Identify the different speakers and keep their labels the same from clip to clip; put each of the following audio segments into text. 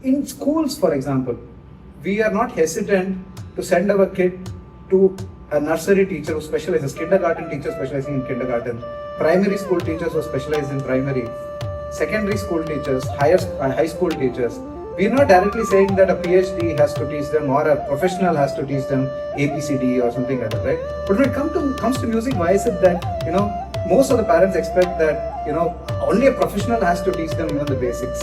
Speaker 1: In schools, for example, we are not hesitant to send our kid to a nursery teacher who specializes, kindergarten teacher specializing in kindergarten, primary school teachers who specialize in primary, secondary school teachers, high school teachers. We are not directly saying that a PhD has to teach them or a professional has to teach them ABCD or something like that, right? But when it comes to music, why is it that, most of the parents expect that, only a professional has to teach them even the basics?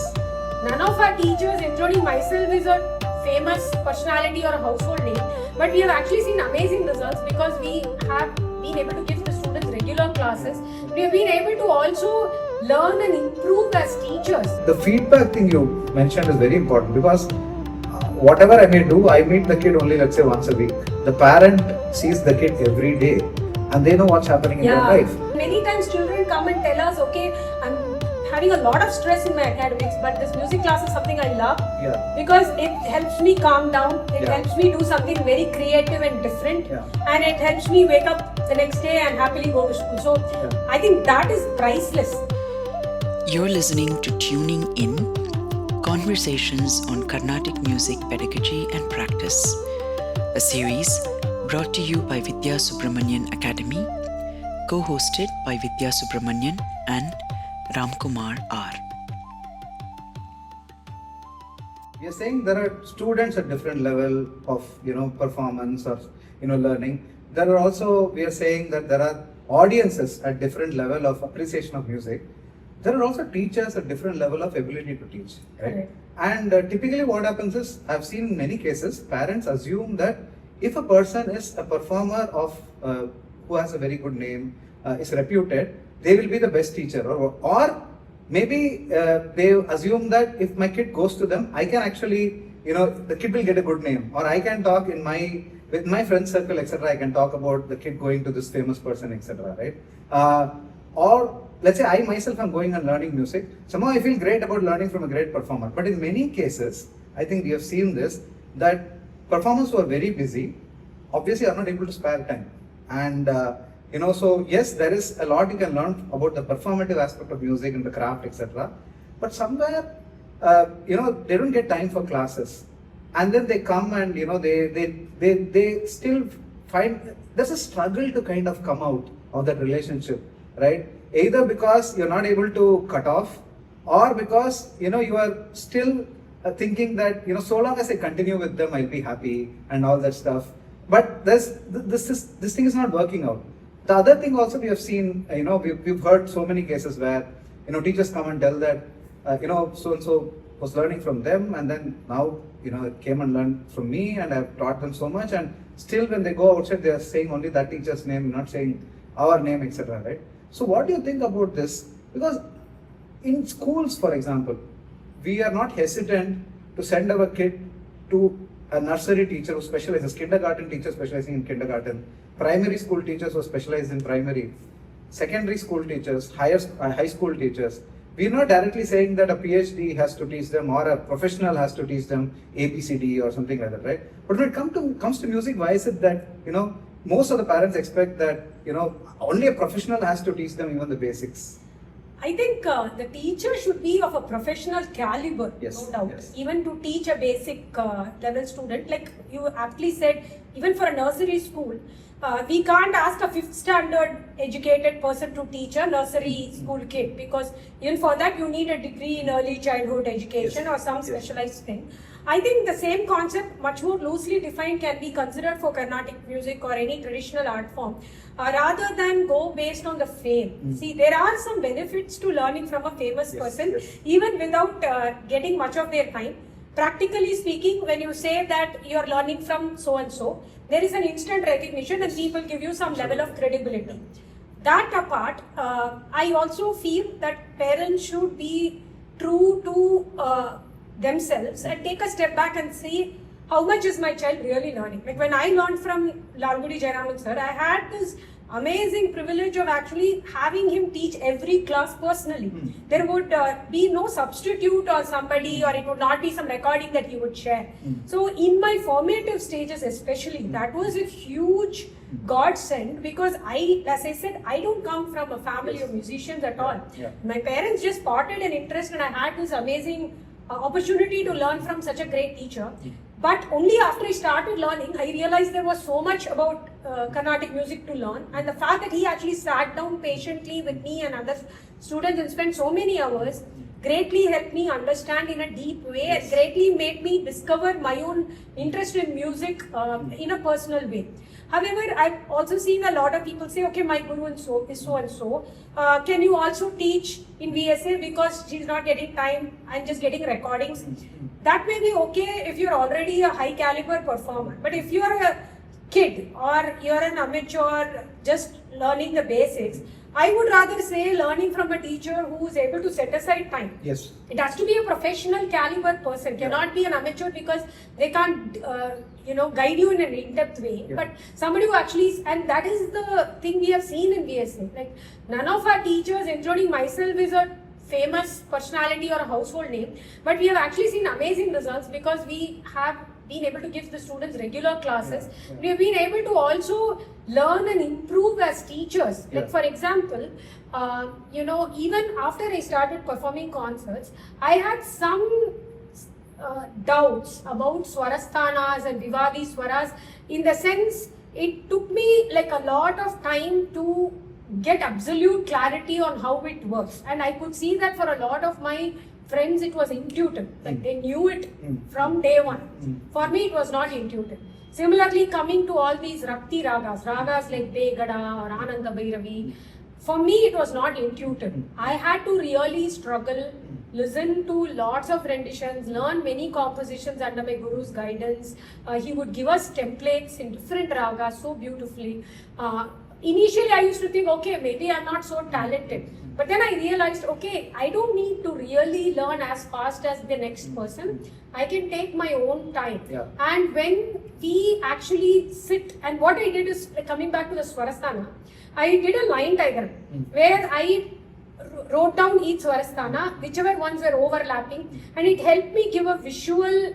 Speaker 2: None of our teachers, including myself, is a famous personality or a household name, but we have actually seen amazing results because we have been able to give the students regular classes. We have been able to also learn and improve as teachers.
Speaker 1: The feedback thing you mentioned is very important because whatever I may do, I meet the kid only, let's say, once a week. The parent sees the kid every day and they know what's happening in their life.
Speaker 2: Many times children come and tell us, okay, I'm having a lot of stress in my academics, but this music class is something I love because it helps me calm down, it helps me do something very creative and different, and it helps me wake up the next day and happily go to school. So I think that is priceless.
Speaker 3: You're listening to Tuning In, Conversations on Carnatic Music Pedagogy and Practice, a series brought to you by Vidya Subramanian Academy, co-hosted by Vidya Subramanian and Ramkumar R.
Speaker 1: We are saying there are students at different level of performance or learning. There are also, we are saying that there are audiences at different level of appreciation of music. There are also teachers at different level of ability to teach, right? And typically what happens is, I've seen in many cases, parents assume that if a person is a performer of who has a very good name, is reputed, they will be the best teacher, or maybe they assume that if my kid goes to them, I can actually, the kid will get a good name, or I can talk with my friend circle, etc. I can talk about the kid going to this famous person, etc. Right? Or let's say I myself am going and learning music. Somehow I feel great about learning from a great performer. But in many cases, I think we have seen this, that performers who are very busy obviously are not able to spare time. And so yes, there is a lot you can learn about the performative aspect of music and the craft, etc. But somewhere, they don't get time for classes, and then they come and they still find there's a struggle to kind of come out of that relationship, right? Either because you're not able to cut off, or because you are still thinking that so long as I continue with them, I'll be happy and all that stuff. But this thing is not working out. The other thing also we have seen, we've heard so many cases where, teachers come and tell that, so-and-so was learning from them, and then now, came and learned from me, and I've taught them so much, and still when they go outside, they are saying only that teacher's name, not saying our name, etc. Right? So what do you think about this? Because in schools, for example, we are not hesitant to send our kid to a nursery teacher who specializes, kindergarten teacher specializing in kindergarten, primary school teachers who specialize in primary, secondary school teachers, high school teachers. We are not directly saying that a PhD has to teach them or a professional has to teach them ABCD or something like that, right? But when it comes to music, why is it that, most of the parents expect that, only a professional has to teach them even the basics?
Speaker 2: I think the teacher should be of a professional caliber, no doubt.
Speaker 1: Yes.
Speaker 2: Even to teach a basic level student, like you aptly said, even for a nursery school, we can't ask a 5th standard educated person to teach a nursery school kid, because even for that you need a degree in early childhood education or some specialized thing. I think the same concept, much more loosely defined, can be considered for Carnatic music or any traditional art form, rather than go based on the fame. See, there are some benefits to learning from a famous person, even without getting much of their time. Practically speaking, when you say that you are learning from so-and-so, there is an instant recognition and people give you some level of credibility. That apart, I also feel that parents should be true to themselves and take a step back and see how much is my child really learning. Like when I learned from Lalgudi Jayaraman sir, I had this amazing privilege of actually having him teach every class personally. There would be no substitute or somebody, or it would not be some recording that he would share. So in my formative stages especially, that was a huge godsend, because as I said, I don't come from a family of musicians at all. My parents just spotted an interest and I had this amazing opportunity to learn from such a great teacher. But only after I started learning, I realized there was so much about Carnatic music to learn. And the fact that he actually sat down patiently with me and other students and spent so many hours greatly helped me understand in a deep way and greatly made me discover my own interest in music in a personal way. However, I've also seen a lot of people say, okay, my guru is so and so. Can you also teach in VSA because she's not getting time and just getting recordings? That may be okay if you're already a high caliber performer. But if you're a kid or you're an amateur just learning the basics, I would rather say learning from a teacher who is able to set aside time.
Speaker 1: Yes.
Speaker 2: It has to be a professional caliber person. Cannot be an amateur because they can't, guide you in an in-depth way.
Speaker 1: Yeah.
Speaker 2: But somebody who actually, and that is the thing we have seen in VSA. Like none of our teachers, including myself, is a famous personality or a household name. But we have actually seen amazing results because we have been able to give the students regular classes. We have been able to also learn and improve as teachers. Like for example, even after I started performing concerts, I had some doubts about swarasthanas and vivadi swaras, in the sense it took me like a lot of time to get absolute clarity on how it works. And I could see that for a lot of my friends it was intuitive, like they knew it from day one. For me it was not intuitive. Similarly, coming to all these Rakti ragas like Begada or Ananda Bhairavi, for me it was not intuitive. I had to really struggle, listen to lots of renditions, learn many compositions under my guru's guidance. He would give us templates in different ragas so beautifully. Initially I used to think, okay, maybe I'm not so talented. But then I realized, okay, I don't need to really learn as fast as the next person. I can take my own time.
Speaker 1: Yeah.
Speaker 2: And when we actually sit, and what I did is, coming back to the Swarasthana, I did a line diagram where I wrote down each Swarasthana, whichever ones were overlapping, and it helped me give a visual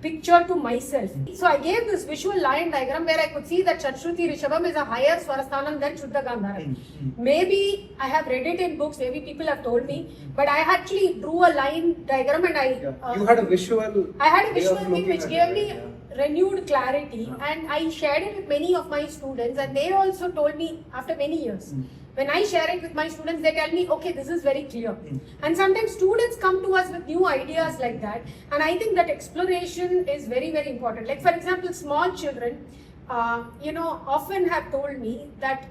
Speaker 2: picture to myself. So I gave this visual line diagram where I could see that Chatushruti Rishabham is a higher Swarasthanam than Shuddha Gandhara. Maybe I have read it in books, maybe people have told me, but I actually drew a line diagram and
Speaker 1: you had a visual.
Speaker 2: I had a visual
Speaker 1: way of
Speaker 2: thing
Speaker 1: looking
Speaker 2: which
Speaker 1: at
Speaker 2: gave
Speaker 1: it,
Speaker 2: me renewed clarity, and I shared it with many of my students, and they also told me after many years. When I share it with my students, they tell me, okay, this is very clear. And sometimes students come to us with new ideas like that. And I think that exploration is very, very important. Like for example, small children, often have told me that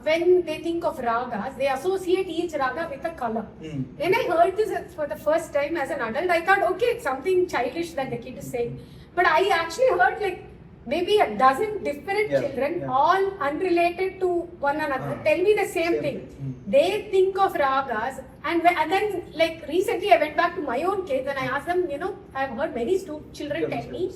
Speaker 2: when they think of ragas, they associate each raga with a color. When I heard this for the first time as an adult, I thought, okay, it's something childish that the kid is saying. But I actually heard like maybe a dozen different children, all unrelated to one another, tell me the same thing. They think of ragas, and then like recently I went back to my own kids and I asked them, I've heard many children tell me,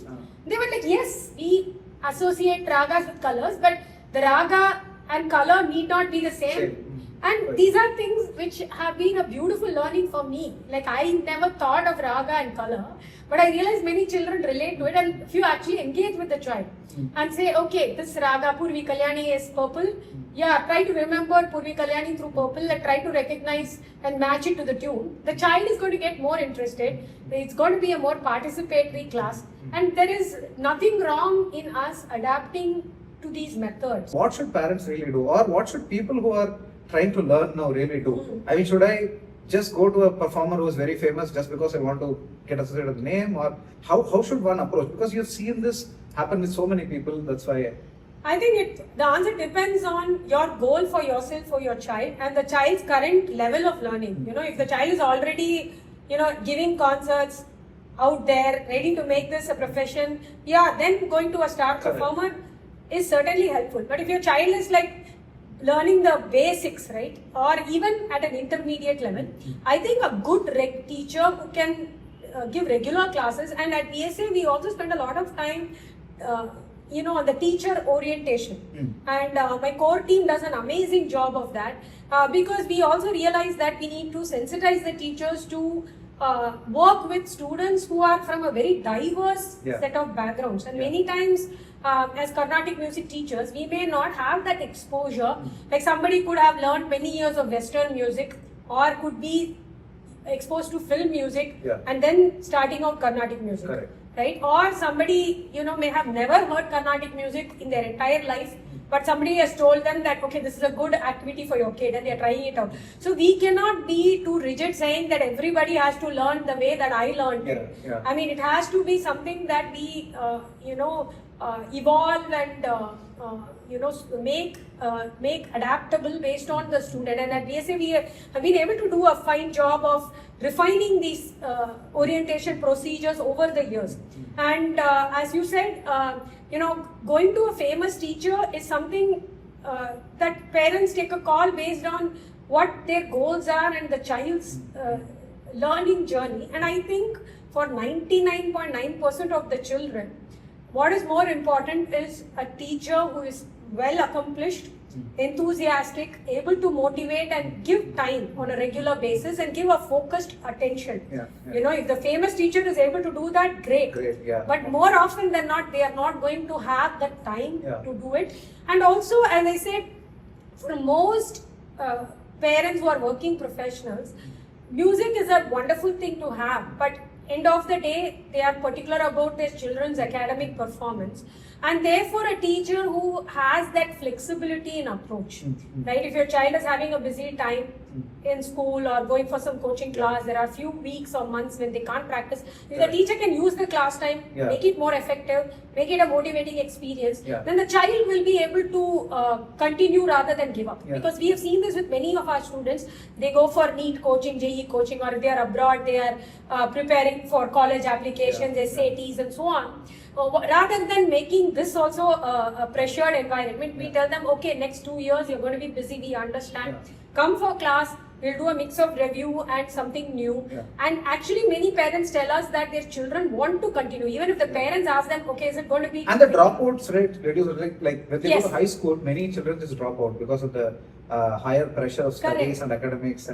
Speaker 2: they were like, yes, we associate ragas with colors, but the raga and color need not be the same. And these are things which have been a beautiful learning for me. Like I never thought of raga and color, but I realized many children relate to it. And if you actually engage with the child and say, okay, this raga Purvi Kalyani is purple. Yeah, try to remember Purvi Kalyani through purple and try to recognize and match it to the tune. The child is going to get more interested. It's going to be a more participatory class. And there is nothing wrong in us adapting to these methods.
Speaker 1: What should parents really do? Or what should people who are trying to learn now really do? I mean, should I just go to a performer who is very famous just because I want to get associated with the name? Or how should one approach? Because you've seen this happen with so many people, that's why.
Speaker 2: I think the answer depends on your goal for yourself, for your child, and the child's current level of learning. If the child is already, giving concerts out there, ready to make this a profession, then going to a star performer is certainly helpful. But if your child is like learning the basics, right, or even at an intermediate level, I think a good teacher who can give regular classes, and at VSA we also spend a lot of time on the teacher orientation, and my core team does an amazing job of that, because we also realize that we need to sensitize the teachers to work with students who are from a very diverse set of backgrounds, and many times as Carnatic music teachers, we may not have that exposure. Like somebody could have learned many years of Western music, or could be exposed to film music
Speaker 1: Yeah.
Speaker 2: and then starting out Carnatic music.
Speaker 1: Correct.
Speaker 2: Right? Or somebody, may have never heard Carnatic music in their entire life, but somebody has told them that, okay, this is a good activity for your kid and they're trying it out. So we cannot be too rigid saying that everybody has to learn the way that I learned it.
Speaker 1: Yeah.
Speaker 2: I mean, it has to be something that we, evolve and, make adaptable based on the student. And at BSA, we have been able to do a fine job of refining these orientation procedures over the years. And as you said, going to a famous teacher is something that parents take a call based on what their goals are and the child's learning journey. And I think for 99.9% of the children, what is more important is a teacher who is well accomplished, enthusiastic, able to motivate and give time on a regular basis and give a focused attention.
Speaker 1: Yeah.
Speaker 2: If the famous teacher is able to do that, great.
Speaker 1: Great, yeah.
Speaker 2: But more often than not, they are not going to have that time to do it. And also, as I said, for most parents who are working professionals, music is a wonderful thing to have, but end of the day, they are particular about their children's academic performance. And therefore, a teacher who has that flexibility in approach, right? If your child is having a busy time in school or going for some coaching class, there are few weeks or months when they can't practice. If the teacher can use the class time, make it more effective, make it a motivating experience, then the child will be able to continue rather than give up. Because we have seen this with many of our students. They go for NEET coaching, JEE coaching, or if they are abroad, they are preparing for college applications, SATs and so on. Rather than making this also a pressured environment, we tell them, okay, next 2 years you're going to be busy, we understand. Come for class, we'll do a mix of review and something new. And actually many parents tell us that their children want to continue, even if the parents ask them, okay, is it going to be...
Speaker 1: And the dropouts rate reduces, like when they go to high school, many children just drop out because of the higher pressure of studies and academics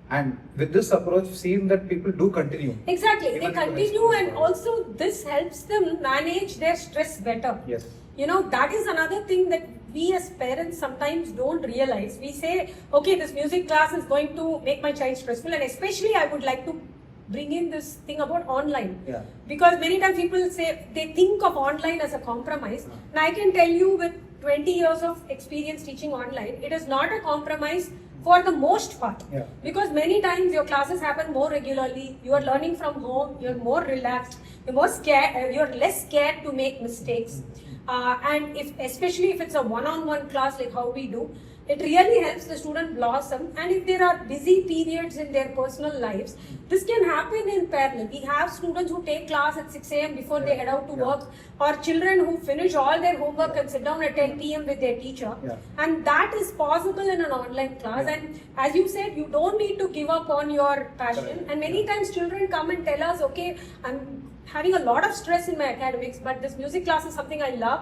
Speaker 1: and with this approach, we've seen that people do continue.
Speaker 2: Exactly, they continue, and also this helps them manage their stress better.
Speaker 1: Yes.
Speaker 2: That is another thing that we as parents sometimes don't realize. We say, okay, this music class is going to make my child stressful, and especially I would like to bring in this thing about online. Because many times people say, they think of online as a compromise. And I can tell you with 20 years of experience teaching online, it is not a compromise for the most part. Because many times your classes happen more regularly, you are learning from home, you're more relaxed, you're less scared to make mistakes. And especially if it's a one-on-one class like how we do, it really helps the student blossom. And if there are busy periods in their personal lives, this can happen in parallel. We have students who take class at 6 a.m. before they head out to work, or children who finish all their homework and sit down at 10 p.m. with their teacher. And that is possible in an online class. And as you said, you don't need to give up on your passion. And many times children come and tell us, okay, I'm having a lot of stress in my academics, but this music class is something I love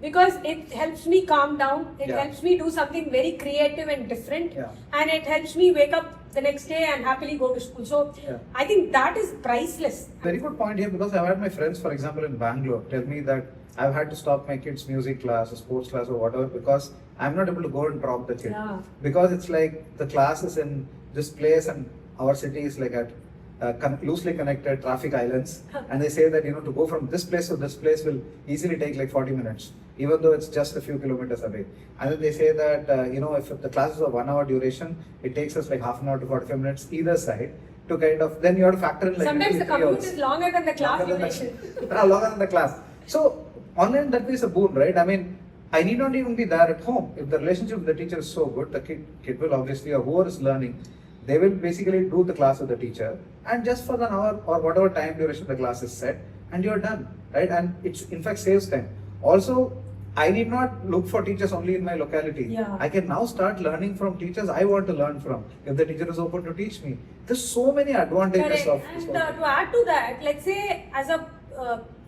Speaker 2: because it helps me calm down, it helps me do something very creative and different, and it helps me wake up the next day and happily go to school. So I think that is priceless.
Speaker 1: Very good point here, because I've had my friends, for example, in Bangalore tell me that I've had to stop my kids' music class or sports class or whatever because I'm not able to go and drop the kid. Because it's like the class is in this place and our city is like at loosely connected traffic islands, and they say that to go from this place to this place will easily take like 40 minutes, even though it's just a few kilometers away. And then they say that if the class is of 1 hour duration, it takes us like half an hour to 45 minutes either side to kind of, then you have to factor in like
Speaker 2: sometimes the commute is longer than the class duration.
Speaker 1: Longer than the class. So online, that is a boon, right? I mean, I need not even be there at home. If the relationship with the teacher is so good, the kid will obviously, or whoever is learning, they will basically do the class with the teacher, and just for an hour or whatever time duration the class is set, and you're done, right? And it in fact saves time. Also, I need not look for teachers only in my locality. I can now start learning from teachers I want to learn from. If the teacher is open to teach me, there's so many advantages of this.
Speaker 2: And to add to that, let's say as a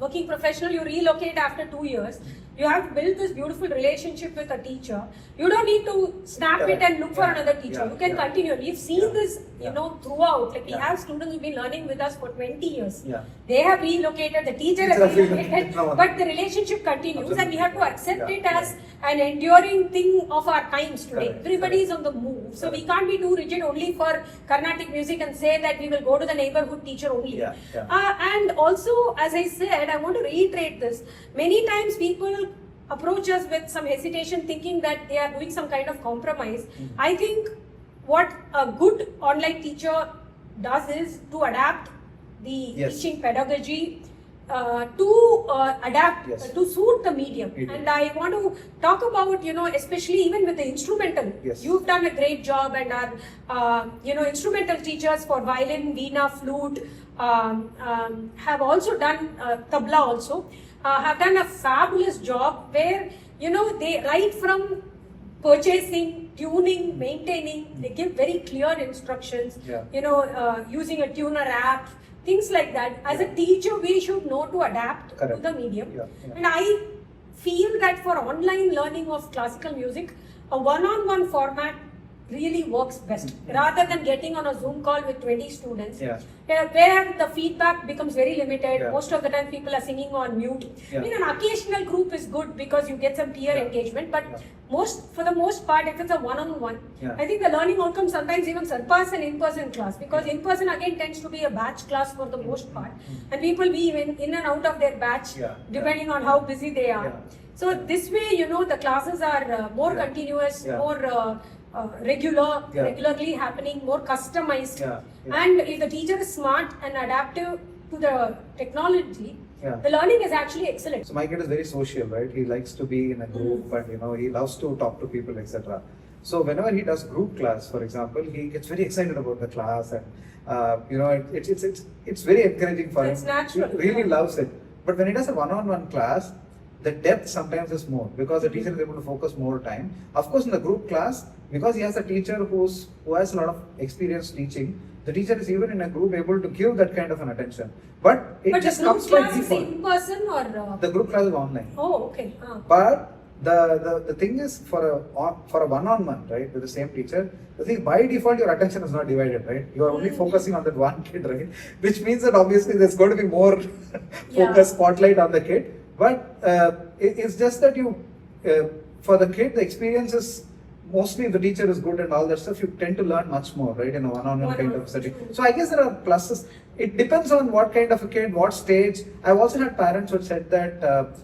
Speaker 2: working professional, you relocate after 2 years. You have built this beautiful relationship with a teacher. You don't need to snap it and look for another teacher. You can continue. We've seen this, throughout. Like we have students who've been learning with us for 20 years. They have relocated, the teacher has relocated, but the relationship continues, and we have to accept it as an enduring thing of our times today. Everybody is on the move. So we can't be too rigid only for Carnatic music and say that we will go to the neighborhood teacher only. And also, as I said, I want to reiterate this. Many times people approach us with some hesitation, thinking that they are doing some kind of compromise. I think what a good online teacher does is to adapt the teaching pedagogy to adapt to suit the medium. And I want to talk about, especially even with the instrumental. You've done a great job, and our instrumental teachers for violin, veena, flute have also done tabla also. Have done a fabulous job where, they right from purchasing, tuning, maintaining, they give very clear instructions, using a tuner app, things like that. As a teacher, we should know to adapt to the medium. And I feel that for online learning of classical music, a one-on-one format really works best, rather than getting on a Zoom call with 20 students, where the feedback becomes very limited. Most of the time people are singing on mute. I mean, an occasional group is good because you get some peer engagement, but for the most part, if it's a one-on-one, I think the learning outcome sometimes even surpass an in-person class, because in-person again tends to be a batch class for the most part, and people be in and out of their batch depending on how busy they are. So this way, the classes are more continuous, more regularly happening, more customized. And if the teacher is smart and adaptive to the technology, the learning is actually excellent.
Speaker 1: So my kid is very social, right? He likes to be in a group, and he loves to talk to people, etc. So whenever he does group class, for example, he gets very excited about the class, and it's very encouraging for him.
Speaker 2: It's natural.
Speaker 1: He really loves it. But when he does a one-on-one class, the depth sometimes is more, because the teacher is able to focus more time. Of course, in the group class, because he has a teacher who has a lot of experience teaching, the teacher is even in a group able to give that kind of an attention. But it just comes by default.
Speaker 2: But the group class is in person or?
Speaker 1: The group class is online.
Speaker 2: Oh, okay.
Speaker 1: But the thing is, for a one-on-one, right, with the same teacher, the thing, by default your attention is not divided, right? You are only focusing on that one kid, right? Which means that obviously there's going to be more focus, spotlight on the kid. But it's just that for the kid, the experience is mostly, if the teacher is good and all that stuff, you tend to learn much more, right, in a one-on-one kind of setting. So I guess there are pluses. It depends on what kind of a kid, what stage. I've also had parents who said that,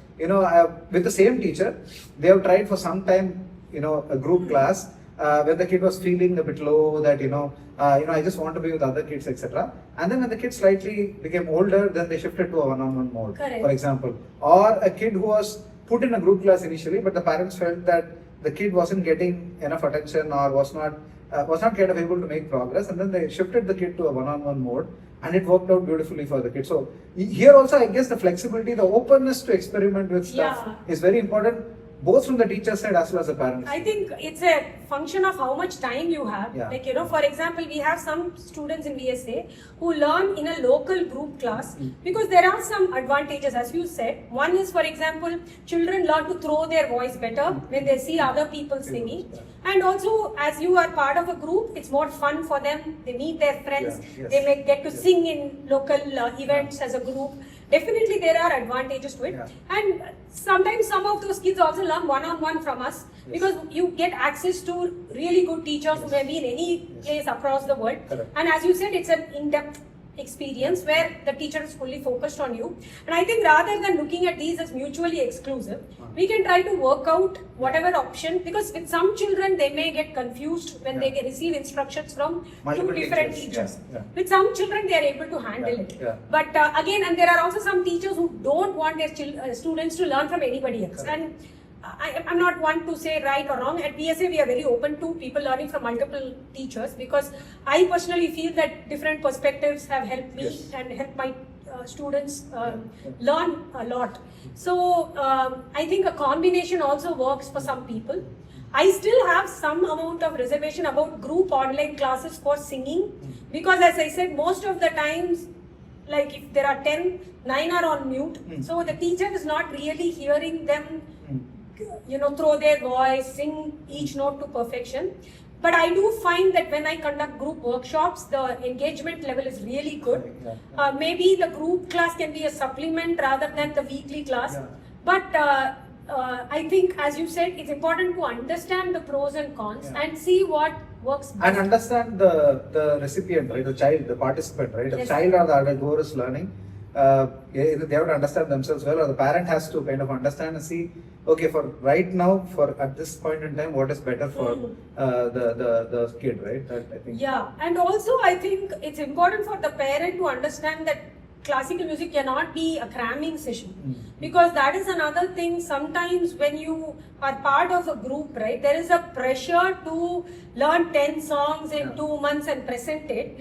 Speaker 1: with the same teacher, they have tried for some time, a group class, when the kid was feeling a bit low, that, I just want to be with other kids, etc. And then when the kid slightly became older, then they shifted to a one-on-one mode, for example. Or a kid who was put in a group class initially, but the parents felt that the kid wasn't getting enough attention or was not kind of able to make progress, and then they shifted the kid to a one-on-one mode, and it worked out beautifully for the kid. So here also, I guess the flexibility, the openness to experiment with stuff is very important, both from the teacher side as well as the parents.
Speaker 2: I think it's a function of how much time you have. Like, for example, we have some students in VSA who learn in a local group class, because there are some advantages, as you said. One is, for example, children learn to throw their voice better when they see other people singing. And also, as you are part of a group, it's more fun for them. They meet their friends. They may get to sing in local events as a group. Definitely there are advantages to it. And sometimes some of those kids also learn one-on-one from us, because you get access to really good teachers who may be in any place across the world. And as you said, it's an in-depth experience where the teacher is fully focused on you. And I think rather than looking at these as mutually exclusive, we can try to work out whatever option, because with some children they may get confused when they receive instructions from two different teachers. With some children they are able to handle it. But again, and there are also some teachers who don't want their students to learn from anybody else. And I'm not one to say right or wrong. At BSA, we are very open to people learning from multiple teachers, because I personally feel that different perspectives have helped me and helped my students learn a lot. So I think a combination also works for some people. I still have some amount of reservation about group online classes for singing, because as I said, most of the times like if there are 10, 9 are on mute, so the teacher is not really hearing them, throw their voice, sing each note to perfection. But I do find that when I conduct group workshops, the engagement level is really good. Maybe the group class can be a supplement rather than the weekly class. But I think, as you said, it's important to understand the pros and cons and see what works best.
Speaker 1: And understand the recipient, right? The child, the participant, right? The child or the adult who is learning. They have to understand themselves well, or the parent has to kind of understand and see, okay, for right now, for at this point in time, what is better for the kid, right? That, I think.
Speaker 2: Yeah, and also I think it's important for the parent to understand that classical music cannot be a cramming session, because that is another thing. Sometimes when you are part of a group, right, there is a pressure to learn 10 songs in 2 months and present it.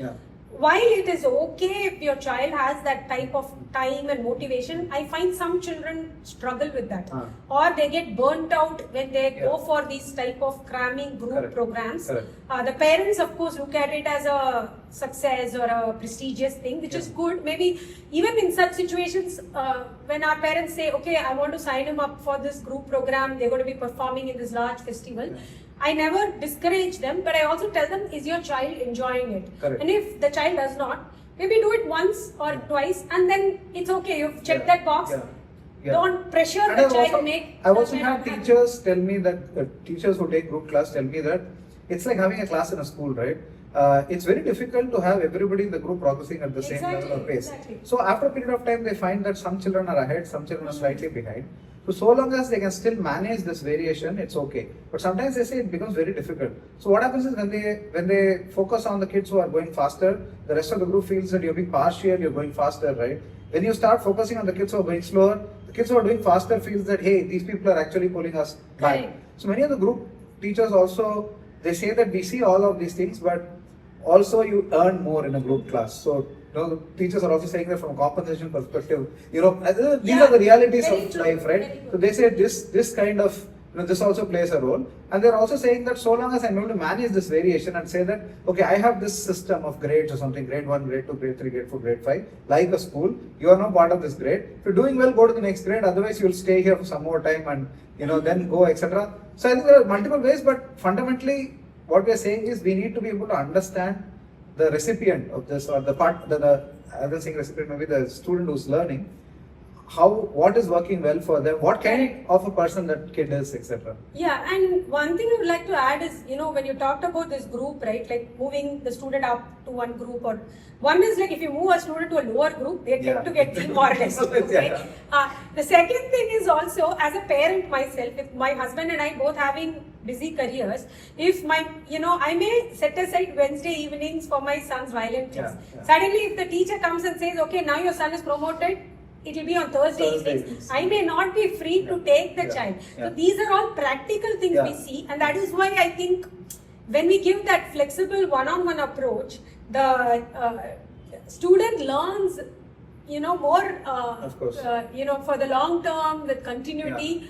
Speaker 2: While it is okay if your child has that type of time and motivation, I find some children struggle with that, or they get burnt out when they go for these type of cramming group programs. The parents, of course, look at it as a success or a prestigious thing, which is good. Maybe even in such situations, when our parents say, okay, I want to sign him up for this group program, they're going to be performing in this large festival. I never discourage them, but I also tell them, is your child enjoying it? And if the child does not, maybe do it once or twice, and then it's okay, you've checked that box. Don't pressure the child to make.
Speaker 1: I've also had teachers tell me that, teachers who take group class tell me that it's like having a class in a school, right? It's very difficult to have everybody in the group progressing at the same level of pace. So after a period of time, they find that some children are ahead, some children are slightly behind. So long as they can still manage this variation, it's okay. But sometimes they say it becomes very difficult. So what happens is when they focus on the kids who are going faster, the rest of the group feels that you're being partial, you're going faster, right? When you start focusing on the kids who are going slower, the kids who are doing faster feels that, hey, these people are actually pulling us back. So many of the group teachers also, they say that we see all of these things, but also you earn more in a group class. So the teachers are also saying that from a compensation perspective, these are the realities of life, right? So they say this kind of, this also plays a role. And they're also saying that so long as I'm able to manage this variation and say that, okay, I have this system of grades or something, grade 1, grade 2, grade 3, grade 4, grade 5, like a school, you are now part of this grade. If you're doing well, go to the next grade, otherwise you'll stay here for some more time and, then go, etc. So I think there are multiple ways, but fundamentally, what we are saying is we need to be able to understand the recipient of this, or the part, I don't think recipient, maybe the student who's learning, what is working well for them, what kind of a person that kid is, etc.
Speaker 2: Yeah, and one thing I would like to add is, when you talked about this group, right, like moving the student up to one group, or one is like if you move a student to a lower group, they tend to get demoralized. Okay? The second thing is also, as a parent myself, with my husband and I both having busy careers, if I may set aside Wednesday evenings for my son's violin class. Suddenly, if the teacher comes and says, okay, now your son is promoted, it will be on Thursday evenings. I may not be free to take the child. So these are all practical things we see, and that is why I think when we give that flexible one-on-one approach, the student learns, more, for the long term with continuity.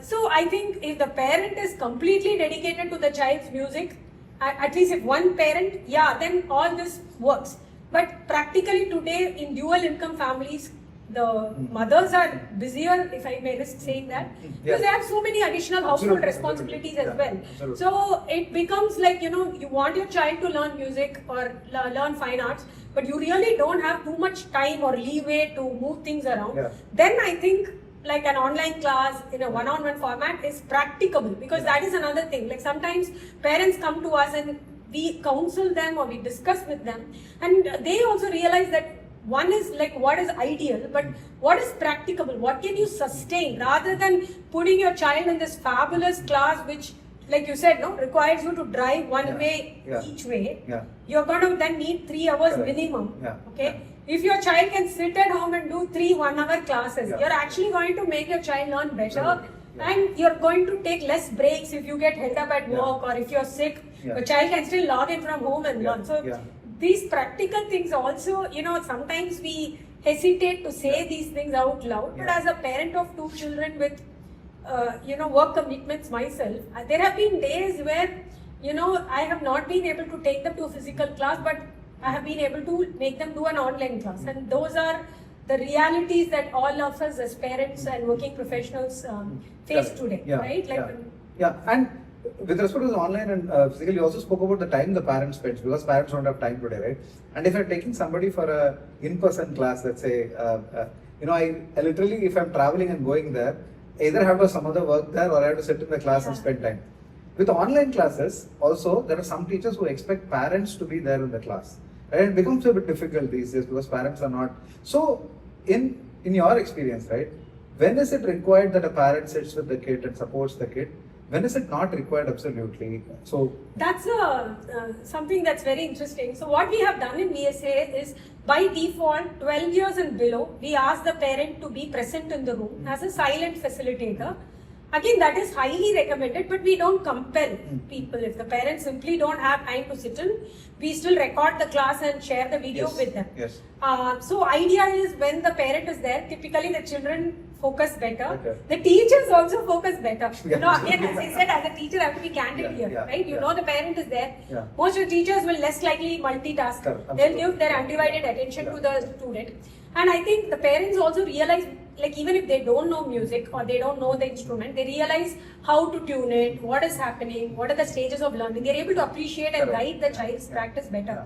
Speaker 2: So I think if the parent is completely dedicated to the child's music, at least if one parent, then all this works. But practically today in dual income families, the mothers are busier, if I may risk saying that, because they have so many additional household responsibilities as well. So it becomes like, you want your child to learn music or learn fine arts, but you really don't have too much time or leeway to move things around. Then I think like an online class in a one-on-one format is practicable, because that is another thing. Like sometimes parents come to us and we counsel them or we discuss with them, and they also realize that one is like what is ideal, but what is practicable, what can you sustain, rather than putting your child in this fabulous class which, like you said, requires you to drive one way each way. You're going to then need 3 hours minimum. Okay. If your child can sit at home and do 3 one-hour classes, you're actually going to make your child learn better. And you're going to take less breaks if you get held up at work, or if you're sick, your child can still log in from home and learn. So these practical things also, sometimes we hesitate to say these things out loud. But as a parent of 2 children with, work commitments myself, there have been days where, I have not been able to take them to a physical class, but I have been able to make them do an online class, and those are the realities that all of us as parents and working professionals face today, right? Like,
Speaker 1: and with respect to the online and physical, you also spoke about the time the parents spend, because parents don't have time today, right? And if you're taking somebody for a in-person class, let's say, I literally, if I'm traveling and going there, either have to some other work there or I have to sit in the class and spend time. With online classes, also, there are some teachers who expect parents to be there in the class. Right? It becomes a bit difficult these days because parents are not. So, in your experience, right, when is it required that a parent sits with the kid and supports the kid? When is it not required absolutely? So
Speaker 2: that's something that's very interesting. So what we have done in VSA is, by default, 12 years and below, we ask the parent to be present in the room as a silent facilitator. Again, that is highly recommended, but we don't compel people. If the parents simply don't have time to sit in, we still record the class and share the video with them.
Speaker 1: Yes.
Speaker 2: So idea is, when the parent is there, typically the children focus better. The teachers also focus better. Again, as I said, as a teacher, I have to be candid here, right? You know the parent is there. Most of the teachers will less likely multitask. They'll give their undivided attention to the student. And I think the parents also realize, like, even if they don't know music or they don't know the instrument, they realize how to tune it, what is happening, what are the stages of learning. They're able to appreciate and guide the child's practice better.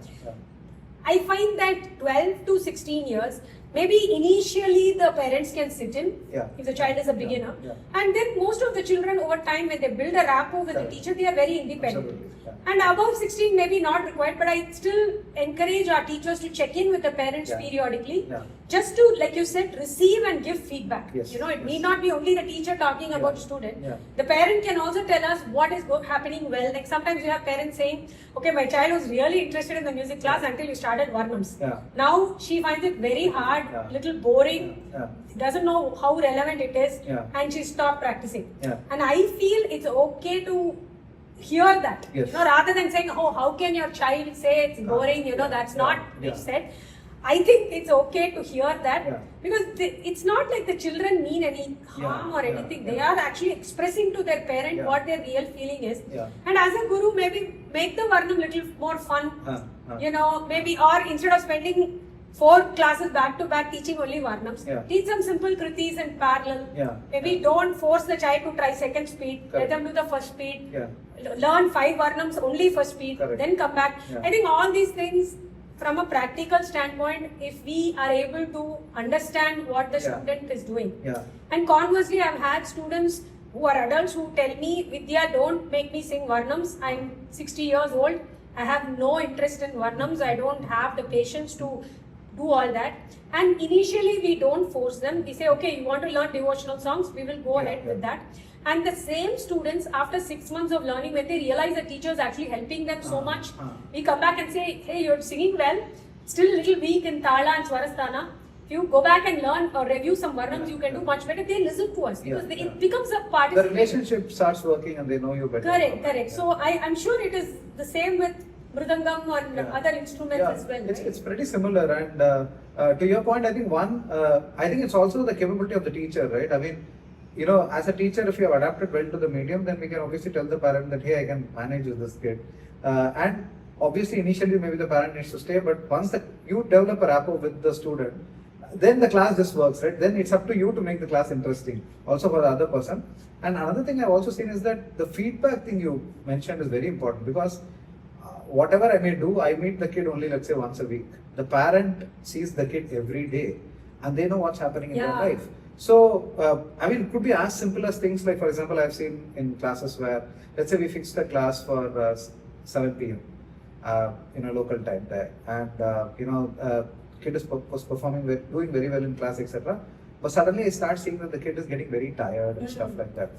Speaker 2: I find that 12 to 16 years, maybe initially the parents can sit in if the child is a beginner. And then most of the children over time, when they build a rapport with the teacher, they are very independent. And above 16, maybe not required, but I still encourage our teachers to check in with the parents periodically, just to, like you said, receive and give feedback. It need not be only the teacher talking about the student. The parent can also tell us what is happening well. Like sometimes you have parents saying, okay, my child was really interested in the music class until you started Varnams. Now she finds it very hard, little boring, doesn't know how relevant it is, and she stopped practicing. And I feel it's okay to hear that, rather than saying, oh, how can your child say it's boring, that's not said. I think it's okay to hear that, because it's not like the children mean any harm or anything. They are actually expressing to their parent what their real feeling is. And as a guru, maybe make the Varnam little more fun, maybe, or instead of spending 4 classes back to back teaching only Varnams, teach some simple kritis in parallel. Maybe don't force the child to try second speed, let them do the first speed, learn 5 Varnams only first speed, then come back. I think all these things, from a practical standpoint, if we are able to understand what the student is doing. And conversely, I've had students who are adults who tell me, Vidya, don't make me sing Varnams. I'm 60 years old. I have no interest in Varnams. I don't have the patience to do all that. And initially, we don't force them. We say, okay, you want to learn devotional songs? We will go ahead with that. And the same students, after 6 months of learning, when they realize the teacher is actually helping them so much, we come back and say, hey, you're singing well, still a little weak in Tala and Swarasthana. If you go back and learn or review some Varnams, you can do much better. They listen to us because it becomes a part.
Speaker 1: The relationship starts working and they know you better.
Speaker 2: Correct. So I'm sure it is the same with Mridangam or other instruments as well.
Speaker 1: It's pretty similar. And to your point, I think I think it's also the capability of the teacher, right? I mean, as a teacher, if you have adapted well to the medium, then we can obviously tell the parent that, hey, I can manage with this kid. And obviously, initially, maybe the parent needs to stay, but once you develop a rapport with the student, then the class just works, right? Then it's up to you to make the class interesting, also for the other person. And another thing I've also seen is that the feedback thing you mentioned is very important, because whatever I may do, I meet the kid only, let's say, once a week. The parent sees the kid every day, and they know what's happening in their life. So, I mean, it could be as simple as things like, for example, I've seen in classes where, let's say we fixed a class for 7 p.m. Local time there. And, kid was performing, doing very well in class, etc. But suddenly I start seeing that the kid is getting very tired and stuff like that.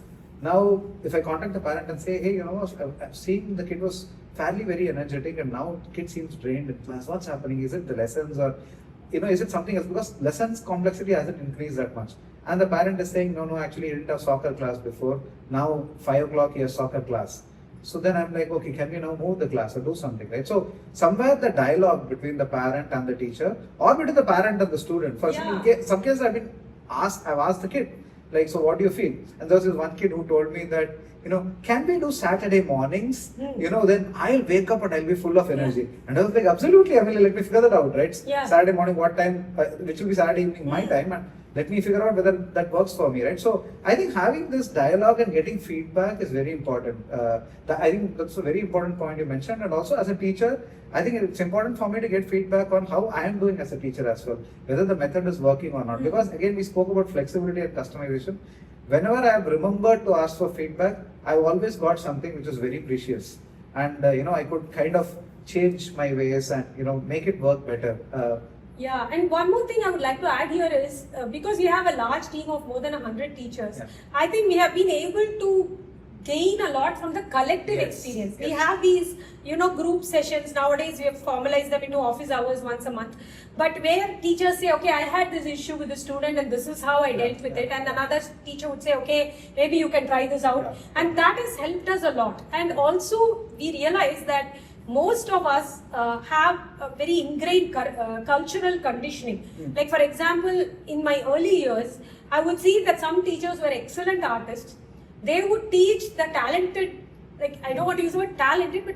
Speaker 1: Now, if I contact the parent and say, hey, I'm seeing the kid was fairly very energetic and now the kid seems drained in class. What's happening? Is it the lessons or, is it something else? Because lessons complexity hasn't increased that much. And the parent is saying, no, actually he didn't have soccer class before. Now 5 o'clock he has soccer class. So then I'm like, okay, can we now move the class or do something, right? So somewhere the dialogue between the parent and the teacher, or between the parent and the student. For some cases I've asked the kid, Like, so what do you feel? And there was this one kid who told me that, can we do Saturday mornings? Then I'll wake up and I'll be full of energy. And I was like, absolutely, I mean, let me figure that out, right?
Speaker 2: Yeah.
Speaker 1: Saturday morning, what time, which will be Saturday evening, my time, and let me figure out whether that works for me, right? So I think having this dialogue and getting feedback is very important. I think that's a very important point you mentioned. And also as a teacher, I think it's important for me to get feedback on how I am doing as a teacher as well, whether the method is working or not. Because again, we spoke about flexibility and customization. Whenever I have remembered to ask for feedback, I've always got something which is very precious. And, I could kind of change my ways and, make it work better.
Speaker 2: Yeah, and one more thing I would like to add here is, because we have a large team of more than 100 teachers, I think we have been able to gain a lot from the collective experience. We have these, group sessions. Nowadays, we have formalized them into office hours once a month. But where teachers say, okay, I had this issue with the student and this is how I dealt with it. And another teacher would say, okay, maybe you can try this out. And that has helped us a lot. And also, we realize that most of us have a very ingrained cultural conditioning. Like, for example, in my early years, I would see that some teachers were excellent artists. They would teach the talented, like, I don't want to use the word talented, but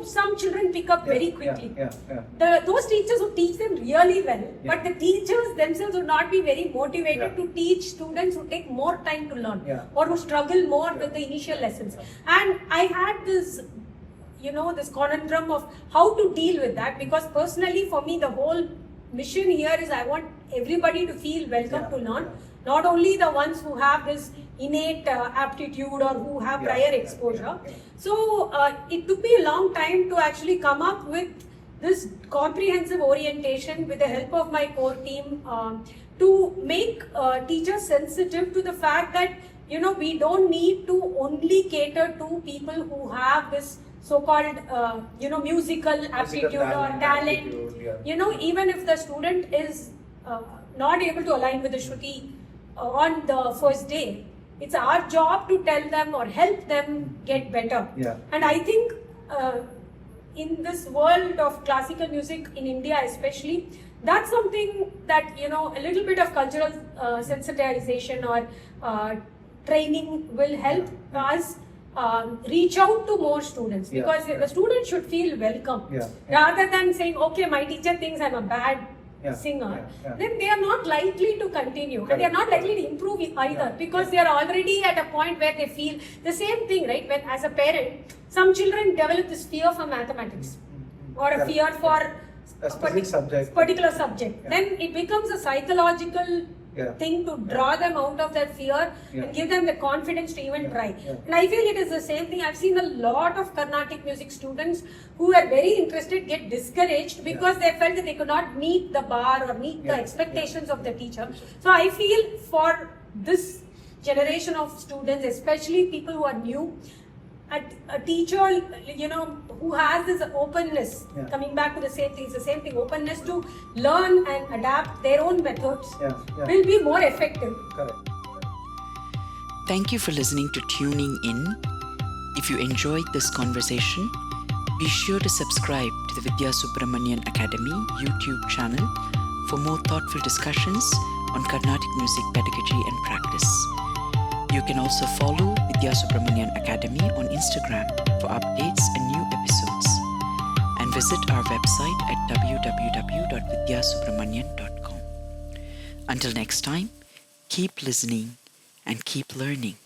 Speaker 2: some children pick up very quickly. Those teachers would teach them really well, but the teachers themselves would not be very motivated to teach students who take more time to learn or who struggle more with the initial lessons. And I had this this conundrum of how to deal with that, because personally for me the whole mission here is I want everybody to feel welcome to learn, not only the ones who have this innate aptitude or who have prior exposure. So it took me a long time to actually come up with this comprehensive orientation with the help of my core team to make teachers sensitive to the fact that we don't need to only cater to people who have this so-called, musical aptitude or talent. Even if the student is not able to align with the Shruti on the first day, it's our job to tell them or help them get better. And I think in this world of classical music in India especially, that's something that, a little bit of cultural sensitization or training will help us reach out to more students, because the students should feel welcome rather than saying, okay, my teacher thinks I'm a bad singer, then they are not likely to continue and they are not likely to improve either, because they are already at a point where they feel the same thing, right? When as a parent, some children develop this fear for mathematics or a fear for
Speaker 1: a specific
Speaker 2: particular subject. Then it becomes a psychological thing to draw them out of that fear and give them the confidence to even try. And I feel it is the same thing. I've seen a lot of Carnatic music students who are very interested get discouraged because they felt that they could not meet the bar or meet the expectations of the teacher. So I feel for this generation of students, especially people who are new, a teacher, who has this openness, coming back to the same thing, it's the same thing, openness to learn and adapt their own methods will be more effective.
Speaker 1: Correct.
Speaker 3: Thank you for listening to Tuning In. If you enjoyed this conversation, be sure to subscribe to the Vidya Subramanian Academy YouTube channel for more thoughtful discussions on Carnatic music pedagogy and practice. You can also follow Vidya Subramanian Academy on Instagram for updates and new episodes. And visit our website at www.vidyasubramanian.com. Until next time, keep listening and keep learning.